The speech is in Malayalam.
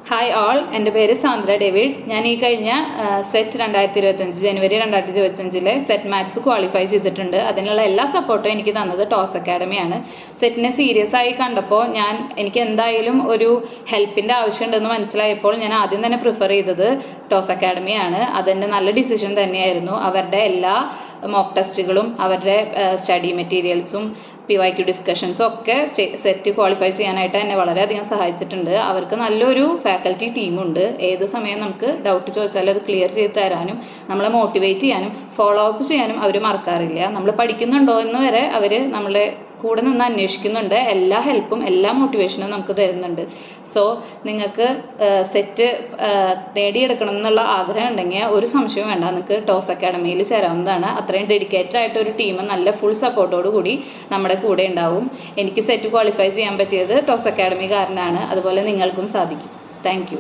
ഹായ് ഓൾ, എൻ്റെ പേര് സാന്ദ്ര ഡേവിഡ്. ഞാൻ ഈ കഴിഞ്ഞ സെറ്റ് 2025 ജനുവരി 2025 സെറ്റ് മാത്സ് ക്വാളിഫൈ ചെയ്തിട്ടുണ്ട്. അതിനുള്ള എല്ലാ സപ്പോർട്ടും എനിക്ക് തന്നത് ടോസ് അക്കാഡമിയാണ്. സെറ്റിനെ സീരിയസ് ആയി കണ്ടപ്പോൾ എനിക്ക് എന്തായാലും ഒരു ഹെൽപ്പിൻ്റെ ആവശ്യമുണ്ടെന്ന് മനസ്സിലായപ്പോൾ ഞാൻ ആദ്യം തന്നെ പ്രിഫർ ചെയ്തത് ടോസ് അക്കാഡമിയാണ്. അതെൻ്റെ നല്ല ഡിസിഷൻ തന്നെയായിരുന്നു. അവരുടെ എല്ലാ മോക്ക് ടെസ്റ്റുകളും അവരുടെ സ്റ്റഡി മെറ്റീരിയൽസും PYQ ഡിസ്കഷൻസും ഒക്കെ സെറ്റ് ക്വാളിഫൈ ചെയ്യാനായിട്ട് എന്നെ വളരെയധികം സഹായിച്ചിട്ടുണ്ട്. അവർക്ക് നല്ലൊരു ഫാക്കൽറ്റി ടീമുണ്ട്. ഏത് സമയം നമുക്ക് ഡൗട്ട് ചോദിച്ചാൽ അത് ക്ലിയർ ചെയ്ത് തരാനും നമ്മളെ മോട്ടിവേറ്റ് ചെയ്യാനും ഫോളോ അപ്പ് ചെയ്യാനും അവർ മറക്കാറില്ല. നമ്മൾ പഠിക്കുന്നുണ്ടോ എന്ന് വരെ അവർ നമ്മളെ കൂടെ നിന്ന് അന്വേഷിക്കുന്നുണ്ട്. എല്ലാ ഹെൽപ്പും എല്ലാ മോട്ടിവേഷനും നമുക്ക് തരുന്നുണ്ട്. സോ നിങ്ങൾക്ക് സെറ്റ് നേടിയെടുക്കണം എന്നുള്ള ആഗ്രഹം ഉണ്ടെങ്കിൽ ഒരു സംശയം വേണ്ട, നിങ്ങൾക്ക് ടോസ് അക്കാഡമിയിൽ ചേരാവുന്നതാണ്. അത്രയും ഡെഡിക്കേറ്റഡ് ആയിട്ട് ഒരു ടീം നല്ല ഫുൾ സപ്പോർട്ടോട് കൂടി നമ്മുടെ കൂടെ ഉണ്ടാവും. എനിക്ക് സെറ്റ് ക്വാളിഫൈ ചെയ്യാൻ പറ്റിയത് ടോസ് അക്കാഡമി കാരനാണ്. അതുപോലെ നിങ്ങൾക്കും സാധിക്കും. താങ്ക്